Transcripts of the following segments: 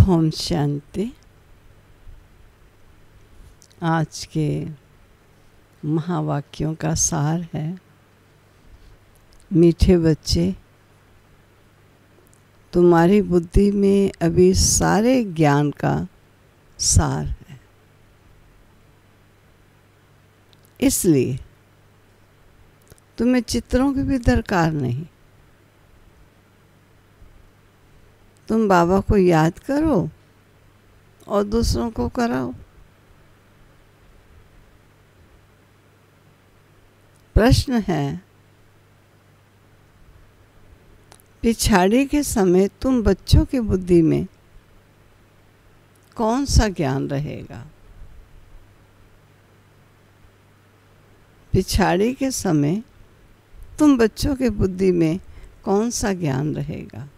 ओम शांति। आज के महावाक्यों का सार है, मीठे बच्चे, तुम्हारी बुद्धि में अभी सारे ज्ञान का सार है, इसलिए तुम्हें चित्रों की भी दरकार नहीं। तुम बाबा को याद करो और दूसरों को कराओ। प्रश्न है, पिछाड़ी के समय तुम बच्चों की बुद्धि में कौन सा ज्ञान रहेगा? पिछाड़ी के समय तुम बच्चों की बुद्धि में कौन सा ज्ञान रहेगा?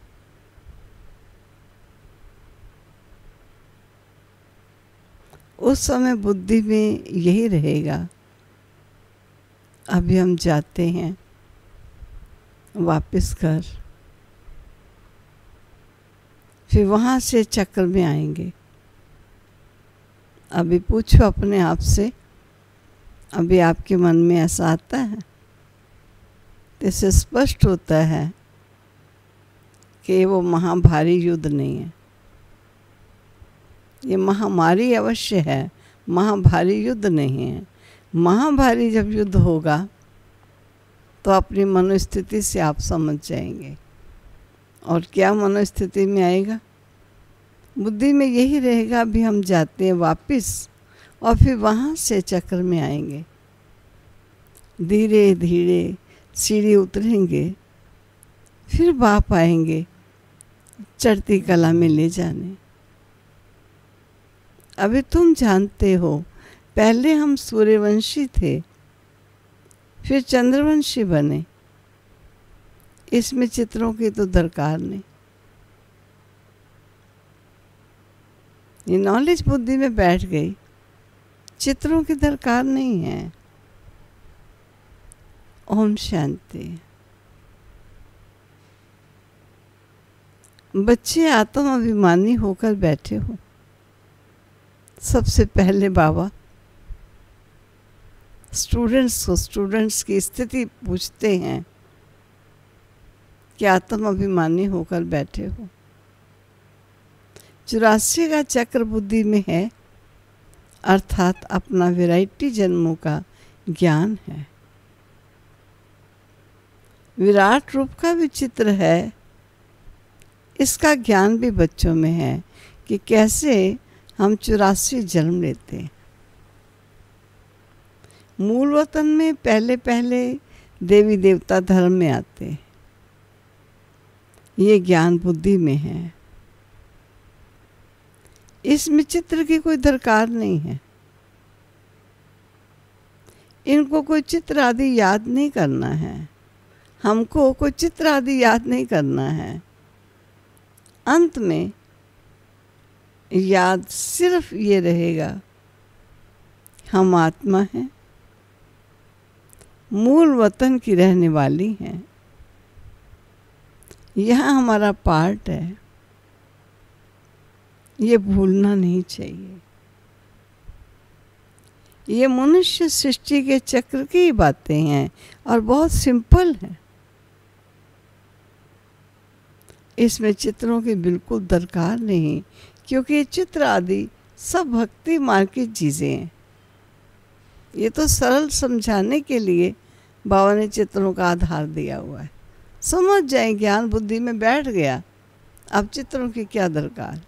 उस समय बुद्धि में यही रहेगा, अभी हम जाते हैं वापस घर, फिर वहाँ से चक्र में आएंगे। अभी पूछो अपने आप से, अभी आपके मन में ऐसा आता है? इससे स्पष्ट होता है कि वो महाभारी युद्ध नहीं है, ये महामारी अवश्य है, महाभारी युद्ध नहीं है। महाभारी जब युद्ध होगा तो अपनी मनोस्थिति से आप समझ जाएंगे। और क्या मनोस्थिति में आएगा? बुद्धि में यही रहेगा, अभी हम जाते हैं वापस और फिर वहाँ से चक्र में आएंगे। धीरे धीरे सीढ़ी उतरेंगे, फिर वाप आएंगे चढ़ती कला में ले जाने। अभी तुम जानते हो, पहले हम सूर्यवंशी थे, फिर चंद्रवंशी बने। इसमें चित्रों की तो दरकार नहीं। ये नॉलेज बुद्धि में बैठ गई, चित्रों की दरकार नहीं है। ओम शांति। बच्चे आत्म अभिमानी होकर बैठे हो। सबसे पहले बाबा स्टूडेंट्स की स्थिति पूछते हैं कि आत्म अभिमानी होकर बैठे हो। 84 का चक्र बुद्धि में है, अर्थात अपना वैरायटी जन्मों का ज्ञान है। विराट रूप का भी चित्र है, इसका ज्ञान भी बच्चों में है कि कैसे हम 84 जन्म लेते हैं। मूल वतन में पहले पहले देवी देवता धर्म में आते हैं, ये ज्ञान बुद्धि में है। इसमें चित्र की कोई दरकार नहीं है। इनको कोई चित्र आदि याद नहीं करना है, हमको कोई चित्र आदि याद नहीं करना है। अंत में याद सिर्फ ये रहेगा, हम आत्मा हैं, मूल वतन की रहने वाली हैं, यहाँ हमारा पार्ट है। ये भूलना नहीं चाहिए। ये मनुष्य सृष्टि के चक्र की बातें हैं और बहुत सिंपल है। इसमें चित्रों की बिल्कुल दरकार नहीं, क्योंकि ये चित्र आदि सब भक्ति मार्ग की चीज़ें हैं। ये तो सरल समझाने के लिए बाबा ने चित्रों का आधार दिया हुआ है। समझ जाए, ज्ञान बुद्धि में बैठ गया, अब चित्रों की क्या दरकार।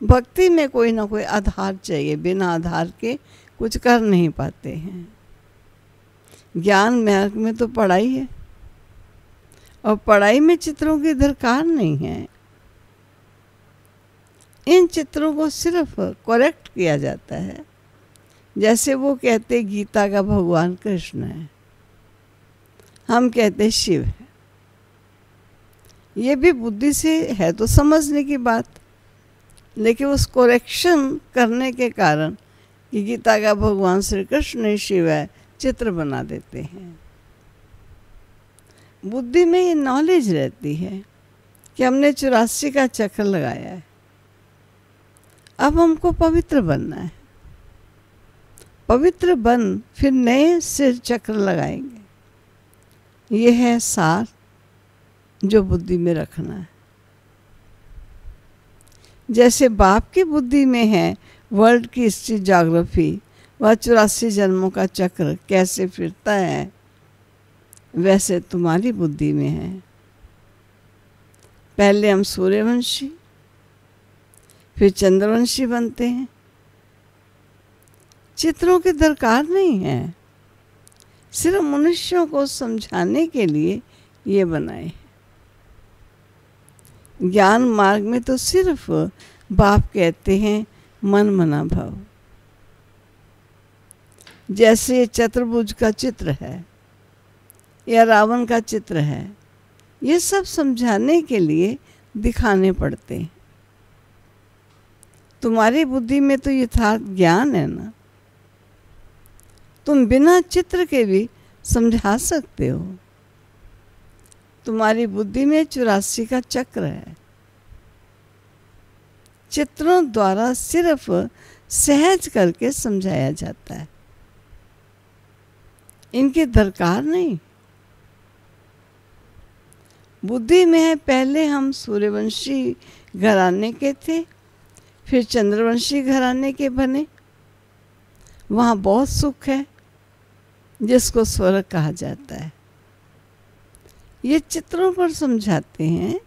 भक्ति में कोई ना कोई आधार चाहिए, बिना आधार के कुछ कर नहीं पाते हैं। ज्ञान मार्ग में तो पढ़ाई है, और पढ़ाई में चित्रों की दरकार नहीं है। इन चित्रों को सिर्फ करेक्ट किया जाता है। जैसे वो कहते गीता का भगवान कृष्ण है, हम कहते शिव है। ये भी बुद्धि से है तो समझने की बात, लेकिन उस करेक्शन करने के कारण कि गीता का भगवान श्री कृष्ण शिव है, चित्र बना देते हैं। बुद्धि में ये नॉलेज रहती है कि हमने 84 का चक्र लगाया है, अब हमको पवित्र बनना है। पवित्र बन फिर नए से चक्र लगाएंगे। ये है सार जो बुद्धि में रखना है। जैसे बाप की बुद्धि में है वर्ल्ड की हिस्ट्री ज्योग्राफी, वह 84 जन्मों का चक्र कैसे फिरता है, वैसे तुम्हारी बुद्धि में है। पहले हम सूर्यवंशी फिर चंद्रवंशी बनते हैं। चित्रों की दरकार नहीं है, सिर्फ मनुष्यों को समझाने के लिए ये बनाए। ज्ञान मार्ग में तो सिर्फ बाप कहते हैं मन मना भाव। जैसे चतुर्भुज का चित्र है या रावण का चित्र है, ये सब समझाने के लिए दिखाने पड़ते हैं। तुम्हारी बुद्धि में तो यथार्थ ज्ञान है ना, तुम बिना चित्र के भी समझा सकते हो। तुम्हारी बुद्धि में 84 का चक्र है। चित्रों द्वारा सिर्फ सहज करके समझाया जाता है, इनकी दरकार नहीं। बुद्धि में है पहले हम सूर्यवंशी घराने के थे, फिर चंद्रवंशी घराने के बने। वहाँ बहुत सुख है जिसको स्वर्ग कहा जाता है। ये चित्रों पर समझाते हैं,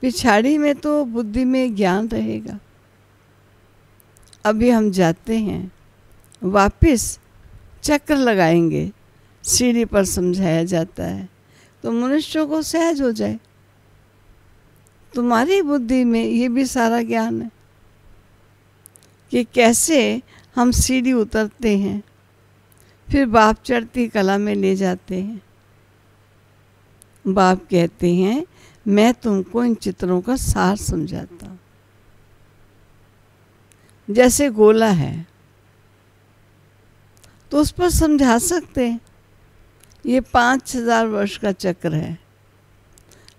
पिछाड़ी में तो बुद्धि में ज्ञान रहेगा। अभी हम जाते हैं, वापिस चक्र लगाएंगे, सीढ़ी पर समझाया जाता है तो मनुष्यों को सहज हो जाए। तुम्हारी बुद्धि में ये भी सारा ज्ञान है कि कैसे हम सीढ़ी उतरते हैं, फिर बाप चढ़ती कला में ले जाते हैं। बाप कहते हैं मैं तुमको इन चित्रों का सार समझाता हूँ। जैसे गोला है तो उस पर समझा सकते हैं ये 5000 वर्ष का चक्र है।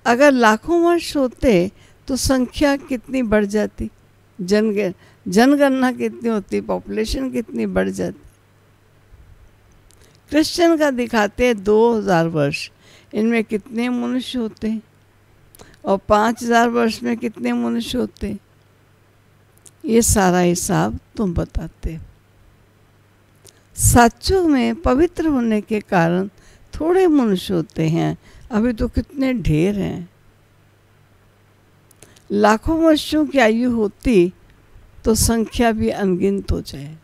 अगर लाखों वर्ष होते तो संख्या कितनी बढ़ जाती, जनगणना कितनी होती, पॉपुलेशन कितनी बढ़ जाती। क्रिश्चियन का दिखाते हैं 2000 वर्ष, इनमें कितने मनुष्य होते हैं, और 5000 वर्ष में कितने मनुष्य होते हैं। ये सारा हिसाब तुम बताते हो। सच्चों में पवित्र होने के कारण थोड़े मनुष्य होते हैं, अभी तो कितने ढेर हैं। लाखों वर्षों की आयु होती तो संख्या भी अनगिनत हो जाए।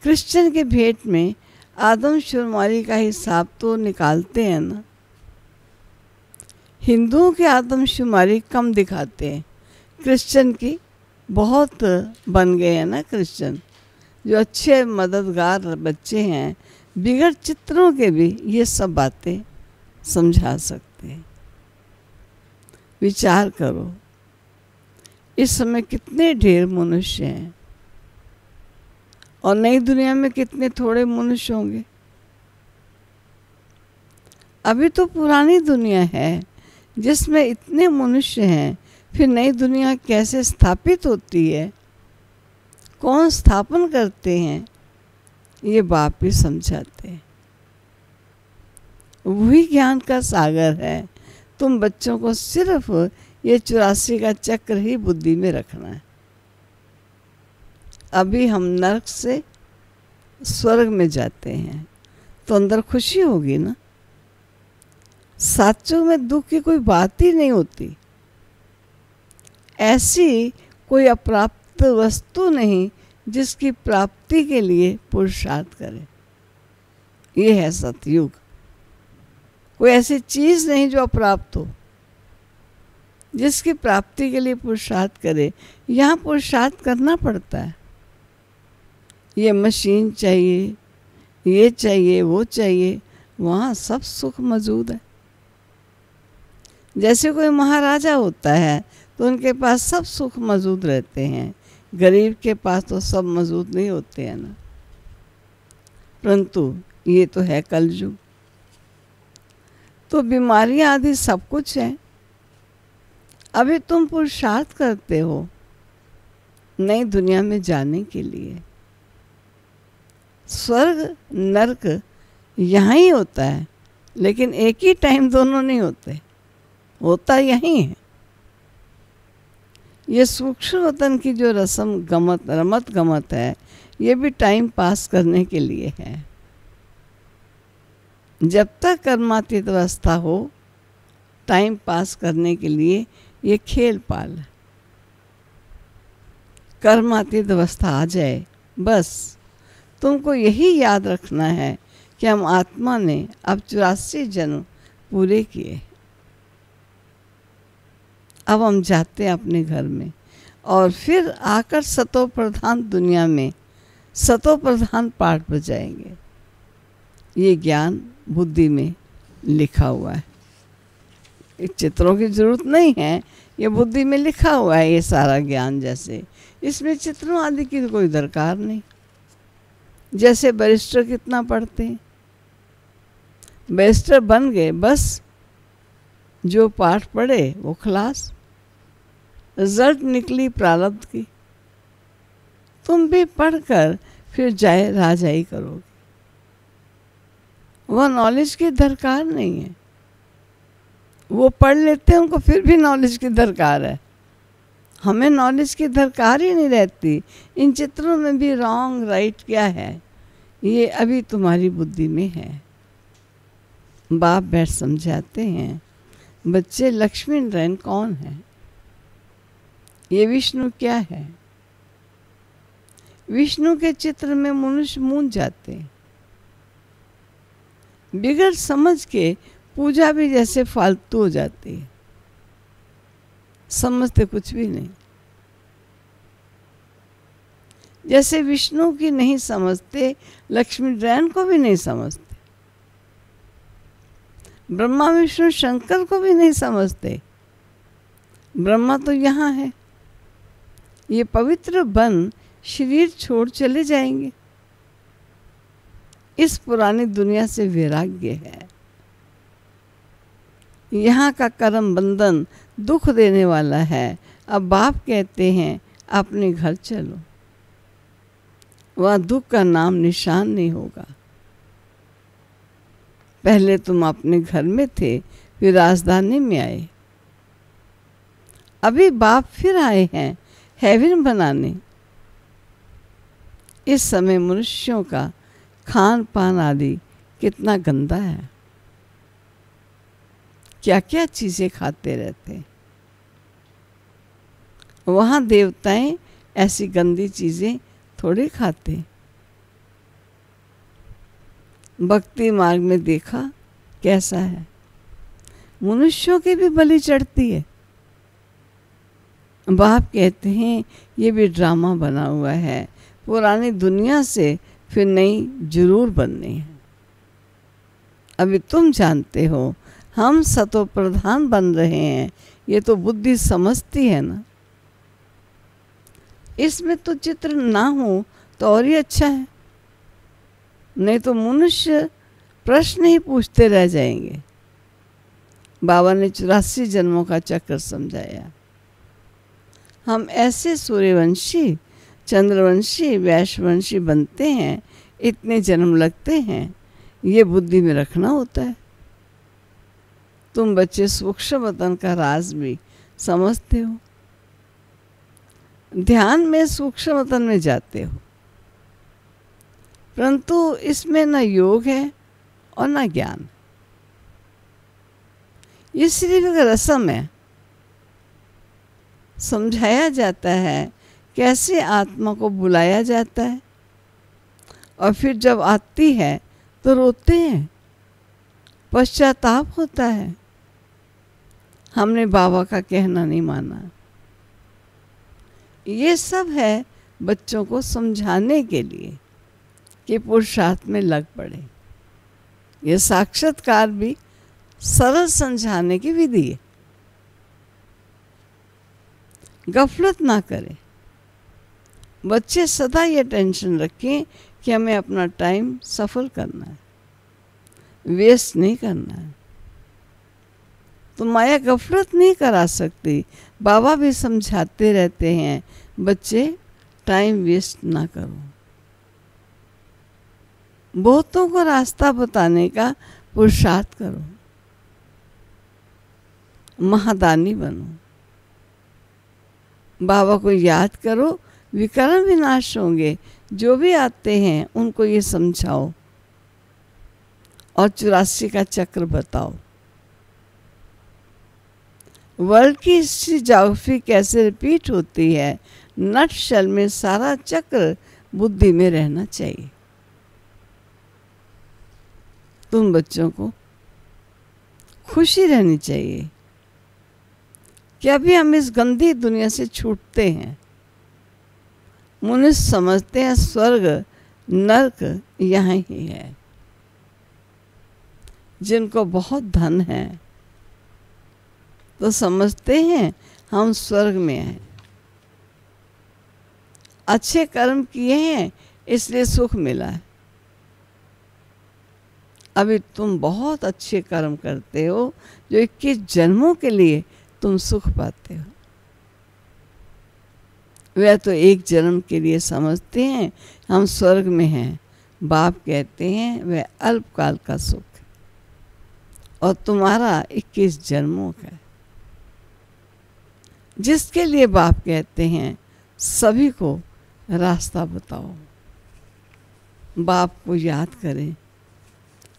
क्रिश्चियन के भेंट में आदमशुमारी का हिसाब तो निकालते हैं ना। हिंदुओं की आदमशुमारी कम दिखाते हैं, क्रिश्चियन की बहुत बन गए हैं ना। क्रिश्चियन जो अच्छे मददगार बच्चे हैं, बिगड़ चित्रों के भी ये सब बातें समझा सकते हैं। विचार करो, इस समय कितने ढेर मनुष्य हैं और नई दुनिया में कितने थोड़े मनुष्य होंगे। अभी तो पुरानी दुनिया है जिसमें इतने मनुष्य हैं, फिर नई दुनिया कैसे स्थापित होती है, कौन स्थापन करते हैं, ये बाप ही समझाते हैं। वही ज्ञान का सागर है। तुम बच्चों को सिर्फ ये 84 का चक्र ही बुद्धि में रखना है। अभी हम नरक से स्वर्ग में जाते हैं तो अंदर खुशी होगी ना। सच्चों में दुख की कोई बात ही नहीं होती। ऐसी कोई अप्राप्त वस्तु नहीं जिसकी प्राप्ति के लिए पुरुषार्थ करे। ये है सतयुग। कोई ऐसी चीज नहीं जो अप्राप्त हो, जिसकी प्राप्ति के लिए पुरुषार्थ करे। यहाँ पुरुषार्थ करना पड़ता है। ये मशीन चाहिए, ये चाहिए, वो चाहिए, वहाँ सब सुख मौजूद है। जैसे कोई महाराजा होता है तो उनके पास सब सुख मौजूद रहते हैं, गरीब के पास तो सब मौजूद नहीं होते हैं ना। परंतु ये तो है कलयुग, तो बीमारियां आदि सब कुछ है। अभी तुम पुरुषार्थ करते हो नई दुनिया में जाने के लिए। स्वर्ग नरक यहाँ ही होता है, लेकिन एक ही टाइम दोनों नहीं होते, होता यहीं है। ये सूक्ष्म वतन की जो रमत गमत है, ये भी टाइम पास करने के लिए है। जब तक कर्मातीत अवस्था हो, टाइम पास करने के लिए ये खेल पाल है। कर्मातीत अवस्था आ जाए, बस तुमको यही याद रखना है कि हम आत्मा ने अब 84 जन्म पूरे किए। अब हम जाते हैं अपने घर में और फिर आकर सतो प्रधान दुनिया में सतो प्रधान पाठ बजाएंगे। ये ज्ञान बुद्धि में लिखा हुआ है, चित्रों की जरूरत नहीं है, ये बुद्धि में लिखा हुआ है ये सारा ज्ञान। जैसे इसमें चित्रों आदि की कोई दरकार नहीं। जैसे बैरिस्टर कितना पढ़ते हैं, बैरिस्टर बन गए, बस जो पाठ पढ़े वो खलास, रिजल्ट निकली प्रारब्ध की। तुम भी पढ़कर फिर जाए राजाई करोगे। वह नॉलेज की दरकार नहीं है। वो पढ़ लेते हैं, उनको फिर भी नॉलेज की दरकार है। हमें नॉलेज की दरकार ही नहीं रहती। इन चित्रों में भी रॉन्ग राइट क्या है, ये अभी तुम्हारी बुद्धि में है। बाप बैठ समझाते हैं, बच्चे लक्ष्मी नारायण कौन है, ये विष्णु क्या है। विष्णु के चित्र में मनुष्य मूंझ जाते हैं। बिगड़ समझ के पूजा भी जैसे फालतू हो जाती है, समझते कुछ भी नहीं। जैसे विष्णु की नहीं समझते, लक्ष्मी नारायण को भी नहीं समझते, ब्रह्मा विष्णु शंकर को भी नहीं समझते। ब्रह्मा तो यहाँ है, ये पवित्र बन शरीर छोड़ चले जाएंगे। इस पुरानी दुनिया से वैराग्य है। यहाँ का कर्म बंधन दुख देने वाला है। अब बाप कहते हैं अपने घर चलो, वहाँ दुख का नाम निशान नहीं होगा। पहले तुम अपने घर में थे, फिर राजधानी में आए, अभी बाप फिर आए हैं हेवन बनाने। इस समय मनुष्यों का खान पान आदि कितना गंदा है, क्या क्या चीज़ें खाते रहते हैं। वहाँ देवताएं ऐसी गंदी चीज़ें थोड़ी खाते। भक्ति मार्ग में देखा कैसा है, मनुष्यों की भी बलि चढ़ती है। बाप कहते हैं ये भी ड्रामा बना हुआ है, पुरानी दुनिया से फिर नई जरूर बननी है। अभी तुम जानते हो हम सतो प्रधान बन रहे हैं, ये तो बुद्धि समझती है ना। इसमें तो चित्र ना हो तो और ही अच्छा है, नहीं तो मनुष्य प्रश्न ही पूछते रह जाएंगे। बाबा ने 84 जन्मों का चक्र समझाया। हम ऐसे सूर्यवंशी, चंद्रवंशी, वैश्यवंशी बनते हैं, इतने जन्म लगते हैं, ये बुद्धि में रखना होता है। तुम बच्चे सूक्ष्म वतन का राज भी समझते हो, ध्यान में सूक्ष्म वतन में जाते हो, परंतु इसमें न योग है और न ज्ञान। ये सिर्फ एक रस्म है। समझाया जाता है कैसे आत्मा को बुलाया जाता है, और फिर जब आती है तो रोते हैं, पश्चाताप होता है, हमने बाबा का कहना नहीं माना। ये सब है बच्चों को समझाने के लिए कि पुरुषार्थ में लग पड़े। ये साक्षात्कार भी सरल समझाने की विधि है। गफलत ना करें। बच्चे सदा ये टेंशन रखें कि हमें अपना टाइम सफल करना है, वेस्ट नहीं करना है। तो माया गफलत नहीं करा सकती। बाबा भी समझाते रहते हैं, बच्चे टाइम वेस्ट ना करो। बहुतों को रास्ता बताने का पुरुषार्थ करो। महादानी बनो। बाबा को याद करो, विकर्म विनाश होंगे। जो भी आते हैं उनको ये समझाओ और 84 का चक्र बताओ। वर्ल्ड की हिस्ट्री ज्योग्राफी कैसे रिपीट होती है, नटशेल में सारा चक्र बुद्धि में रहना चाहिए। तुम बच्चों को खुशी रहनी चाहिए कि अभी हम इस गंदी दुनिया से छूटते हैं। मनुष्य समझते हैं स्वर्ग नर्क यहाँ ही है। जिनको बहुत धन है तो समझते हैं हम स्वर्ग में हैं। अच्छे कर्म किए हैं इसलिए सुख मिला है। अभी तुम बहुत अच्छे कर्म करते हो जो 21 जन्मों के लिए तुम सुख पाते हो। वह तो एक जन्म के लिए समझते हैं हम स्वर्ग में हैं। बाप कहते हैं वह अल्पकाल का सुख है और तुम्हारा 21 जन्मों का है। जिसके लिए बाप कहते हैं सभी को रास्ता बताओ। बाप को याद करें,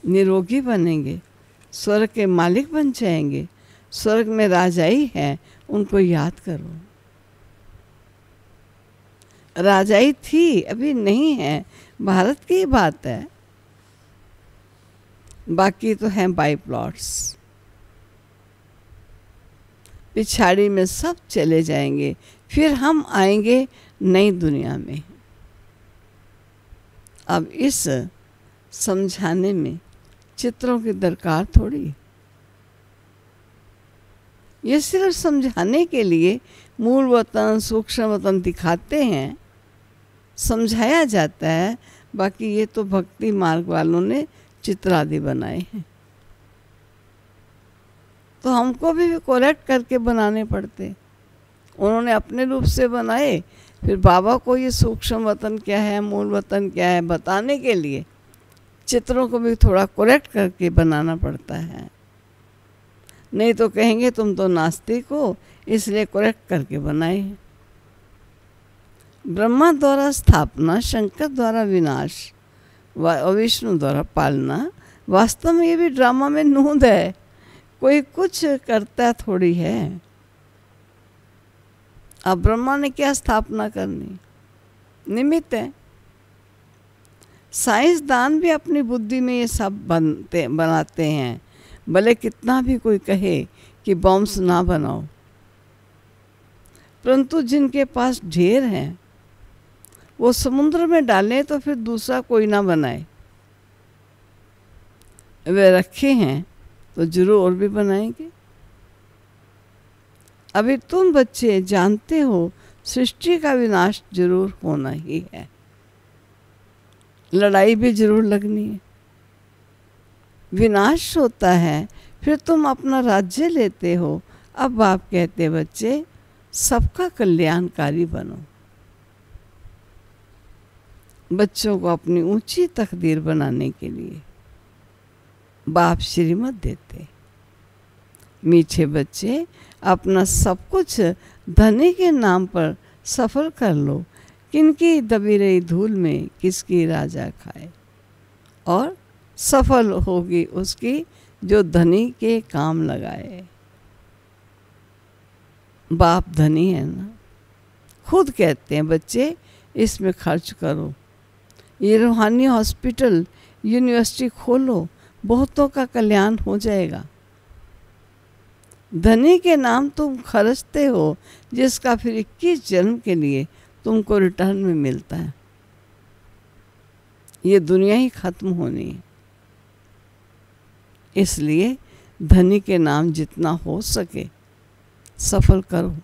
निरोगी बनेंगे, स्वर्ग के मालिक बन जाएंगे। स्वर्ग में राजाई है, उनको याद करो। राजाई थी, अभी नहीं है, भारत की बात है। बाकी तो हैं बाई प्लॉट्स। पिछाड़ी में सब चले जाएंगे, फिर हम आएंगे नई दुनिया में। अब इस समझाने में चित्रों की दरकार थोड़ी। ये सिर्फ समझाने के लिए मूल वतन सूक्ष्म वतन दिखाते हैं, समझाया जाता है। बाकी ये तो भक्ति मार्ग वालों ने चित्र आदि बनाए हैं, तो हमको भी करेक्ट करके बनाने पड़ते। उन्होंने अपने रूप से बनाए, फिर बाबा को ये सूक्ष्म वतन क्या है, मूल वतन क्या है बताने के लिए चित्रों को भी थोड़ा करेक्ट करके बनाना पड़ता है। नहीं तो कहेंगे तुम तो नास्तिक हो, इसलिए करेक्ट करके बनाए हैं। ब्रह्मा द्वारा स्थापना, शंकर द्वारा विनाश और विष्णु द्वारा पालना। वास्तव में ये भी ड्रामा में नूंद है, कोई कुछ करता थोड़ी है। अब ब्रह्मा ने क्या स्थापना करनी, निमित्त है। साइंसदान भी अपनी बुद्धि में ये सब बनाते हैं, भले कितना भी कोई कहे कि बॉम्ब्स ना बनाओ, परंतु जिनके पास ढेर हैं वो समुद्र में डालें तो फिर दूसरा कोई ना बनाए। वे रखे हैं तो जरूर और भी बनाएंगे। अभी तुम बच्चे जानते हो सृष्टि का विनाश जरूर होना ही है, लड़ाई भी जरूर लगनी है। विनाश होता है, फिर तुम अपना राज्य लेते हो। अब बाप कहते बच्चे सबका कल्याणकारी बनो। बच्चों को अपनी ऊंची तकदीर बनाने के लिए बाप श्रीमत देते। मीठे बच्चे अपना सब कुछ धनी के नाम पर सफल कर लो। किनकी दबी रही धूल में किसकी राजा खाए, और सफल होगी उसकी जो धनी के काम लगाए। बाप धनी है ना, खुद कहते हैं बच्चे इसमें खर्च करो, ये रूहानी हॉस्पिटल यूनिवर्सिटी खोलो, बहुतों का कल्याण हो जाएगा। धनी के नाम तुम खर्चते हो, जिसका फिर 21 जन्म के लिए तुमको रिटर्न में मिलता है। ये दुनिया ही खत्म होनी है, इसलिए धनी के नाम जितना हो सके सफल करो।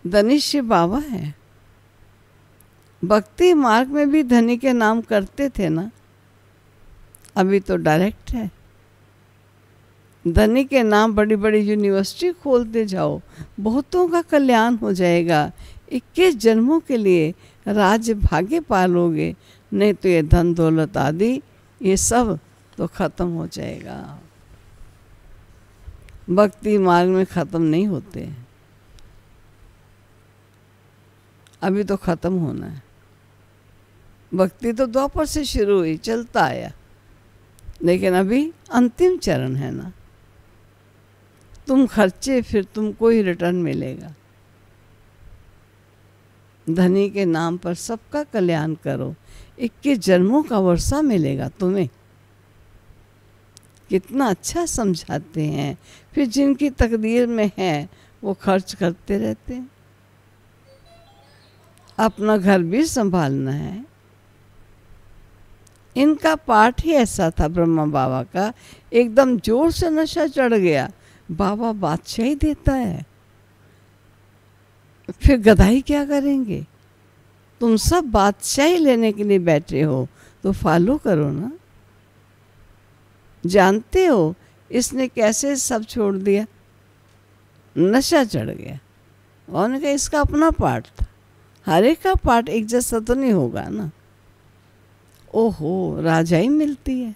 धनिष्य बाबा है। भक्ति मार्ग में भी धनी के नाम करते थे ना, अभी तो डायरेक्ट है। धनी के नाम बड़ी बड़ी यूनिवर्सिटी खोलते जाओ, बहुतों का कल्याण हो जाएगा। 21 जन्मों के लिए राज्य भाग्य पालोगे, नहीं तो ये धन दौलत आदि ये सब तो खत्म हो जाएगा। भक्ति मार्ग में खत्म नहीं होते हैं, अभी तो खत्म होना है। भक्ति तो द्वापर से शुरू हुई, चलता आया, लेकिन अभी अंतिम चरण है ना। तुम खर्चे फिर तुमको ही रिटर्न मिलेगा। धनी के नाम पर सबका कल्याण करो, 21 जन्मों का वर्षा मिलेगा तुम्हें। कितना अच्छा समझाते हैं। फिर जिनकी तकदीर में है वो खर्च करते रहते हैं। अपना घर भी संभालना है। इनका पाठ ही ऐसा था ब्रह्मा बाबा का, एकदम जोर से नशा चढ़ गया। बाबा बादशाही देता है, फिर गधाई क्या करेंगे? तुम सब बादशाही लेने के लिए बैठे हो तो फॉलो करो ना। जानते हो इसने कैसे सब छोड़ दिया? नशा चढ़ गया। उन्होंने कहा इसका अपना पाठ था, हर एक का पाठ एक जैसा तो नहीं होगा ना। ओहो, राजाई मिलती है।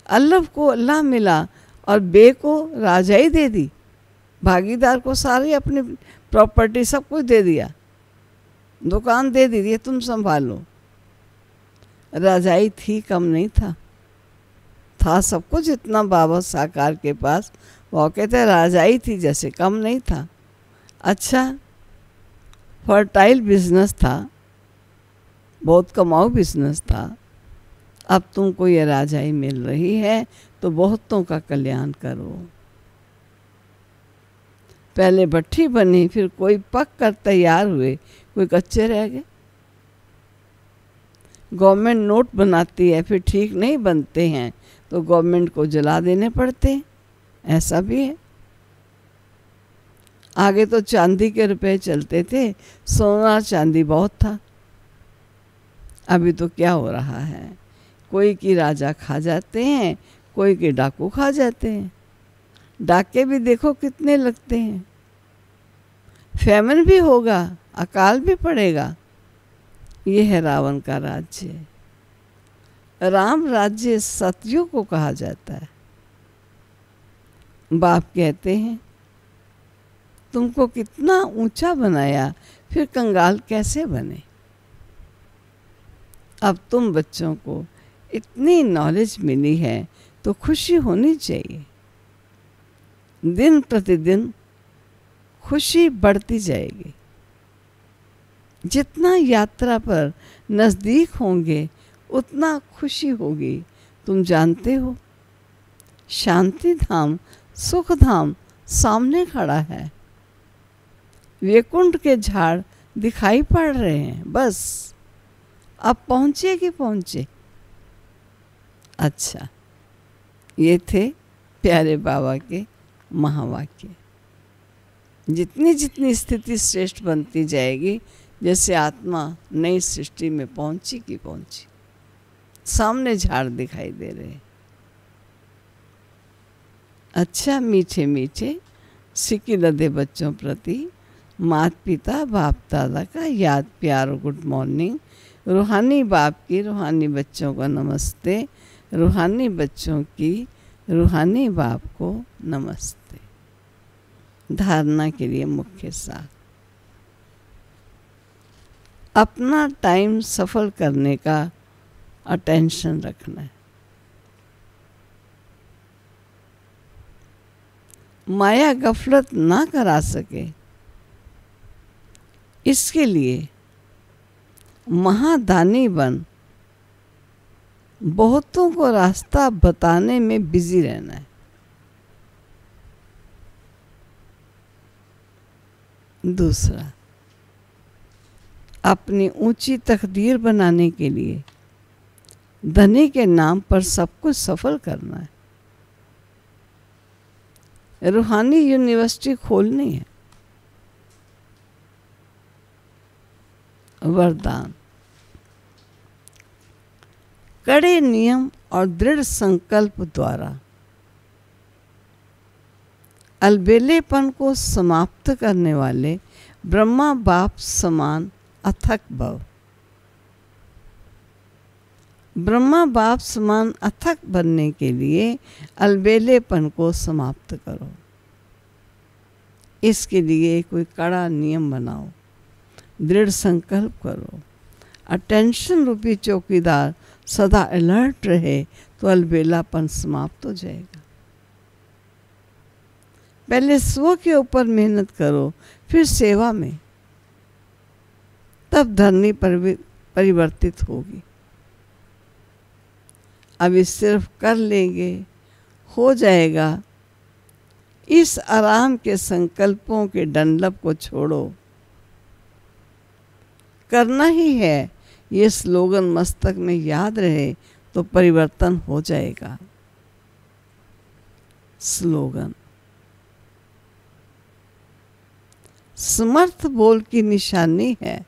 अल्लाह को अल्लाह मिला और बे को राजाई दे दी। भागीदार को सारी अपनी प्रॉपर्टी सब कुछ दे दिया, दुकान दे दी, ये तुम संभालो। राजाई थी, कम नहीं था सब कुछ इतना बाबा साकार के पास। वो कहते राजाई थी जैसे, कम नहीं था। अच्छा, फर्टाइल बिजनेस था, बहुत कमाऊ बिजनेस था। अब तुमको ये राजाई मिल रही है तो बहुतों का कल्याण करो। पहले भट्ठी बनी, फिर कोई पक कर तैयार हुए, कोई कच्चे रह गए। गवर्नमेंट नोट बनाती है, फिर ठीक नहीं बनते हैं तो गवर्नमेंट को जला देने पड़ते हैं, ऐसा भी है। आगे तो चांदी के रुपए चलते थे, सोना चांदी बहुत था। अभी तो क्या हो रहा है, कोई की राजा खा जाते हैं, कोई के डाकू खा जाते हैं। डाके भी देखो कितने लगते हैं। फैमिन भी होगा, अकाल भी पड़ेगा। ये है रावण का राज्य। राम राज्य सतयुग को कहा जाता है। बाप कहते हैं तुमको कितना ऊंचा बनाया, फिर कंगाल कैसे बने? अब तुम बच्चों को इतनी नॉलेज मिली है तो खुशी होनी चाहिए। दिन प्रतिदिन खुशी बढ़ती जाएगी। जितना यात्रा पर नज़दीक होंगे उतना खुशी होगी। तुम जानते हो, शांति धाम, सुख धाम सामने खड़ा है। वैकुंठ के झाड़ दिखाई पड़ रहे हैं, बस अब पहुँचे कि पहुँचे। अच्छा, ये थे प्यारे बाबा के महावाक्य। जितनी जितनी स्थिति श्रेष्ठ बनती जाएगी, जैसे आत्मा नई सृष्टि में पहुंची की पहुंची, सामने झाड़ दिखाई दे रहे। अच्छा, मीठे मीठे सिक्की लदे बच्चों प्रति माता पिता बाप दादा का याद प्यार और गुड मॉर्निंग। रूहानी बाप की रूहानी बच्चों को नमस्ते, रूहानी बच्चों की रूहानी बाप को नमस्ते। धारणा के लिए मुख्य सार, अपना टाइम सफल करने का अटेंशन रखना है। माया गफलत ना करा सके, इसके लिए महादानी बन बहुतों को रास्ता बताने में बिजी रहना है। दूसरा, अपनी ऊंची तकदीर बनाने के लिए धनी के नाम पर सब कुछ सफल करना है। रूहानी यूनिवर्सिटी खोलनी है। वरदान, कड़े नियम और दृढ़ संकल्प द्वारा अलबेलेपन को समाप्त करने वाले ब्रह्मा बाप समान अथक भव। ब्रह्मा बाप समान अथक बनने के लिए अलबेलेपन को समाप्त करो। इसके लिए कोई कड़ा नियम बनाओ, दृढ़ संकल्प करो। अटेंशन रूपी चौकीदार सदा अलर्ट रहे तो अलबेलापन समाप्त हो जाएगा। पहले स्व के ऊपर मेहनत करो, फिर सेवा में, तब धरनी परिवर्तित होगी। अभी सिर्फ कर लेंगे, हो जाएगा, इस आराम के संकल्पों के डंडप को छोड़ो। करना ही है, ये स्लोगन मस्तक में याद रहे तो परिवर्तन हो जाएगा। स्लोगन। समर्थ बोल की निशानी है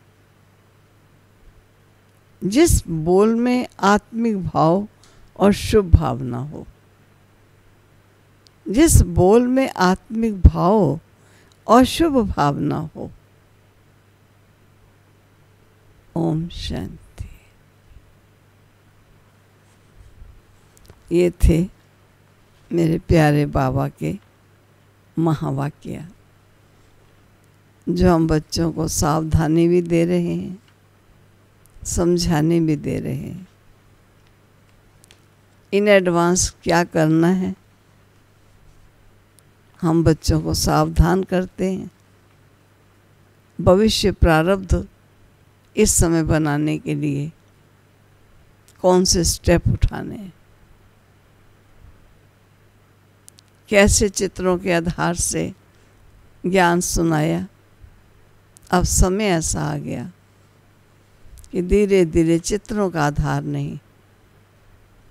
जिस बोल में आत्मिक भाव और शुभ भावना हो। जिस बोल में आत्मिक भाव और शुभ भावना हो। ओम शांति। ये थे मेरे प्यारे बाबा के महावाक्य, जो हम बच्चों को सावधानी भी दे रहे हैं, समझाने भी दे रहे हैं। इन एडवांस क्या करना है, हम बच्चों को सावधान करते हैं। भविष्य प्रारब्ध इस समय बनाने के लिए कौन से स्टेप उठाने हैं, कैसे चित्रों के आधार से ज्ञान सुनाया। अब समय ऐसा आ गया कि धीरे धीरे चित्रों का आधार नहीं,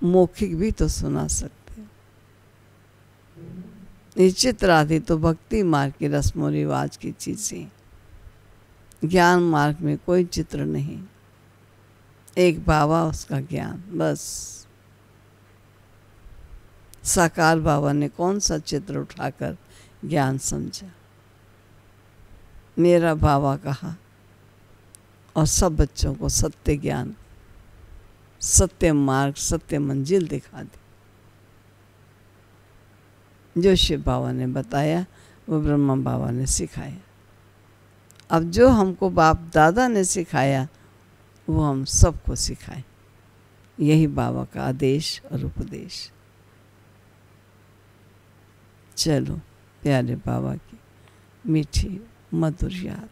मौखिक भी तो सुना सकते हो। ये चित्र आदि तो भक्ति मार्ग की रस्मों रिवाज की चीजें, ज्ञान मार्ग में कोई चित्र नहीं। एक बाबा, उसका ज्ञान, बस। साकार बाबा ने कौन सा चित्र उठाकर ज्ञान समझा। मेरा बाबा कहा और सब बच्चों को सत्य ज्ञान, सत्य मार्ग, सत्य मंजिल दिखा दी। जो शिव बाबा ने बताया वो ब्रह्मा बाबा ने सिखाया। अब जो हमको बाप दादा ने सिखाया वो हम सबको सिखाएं। यही बाबा का आदेश और उपदेश। चलो प्यारे बाबा की मीठी मधुर याद।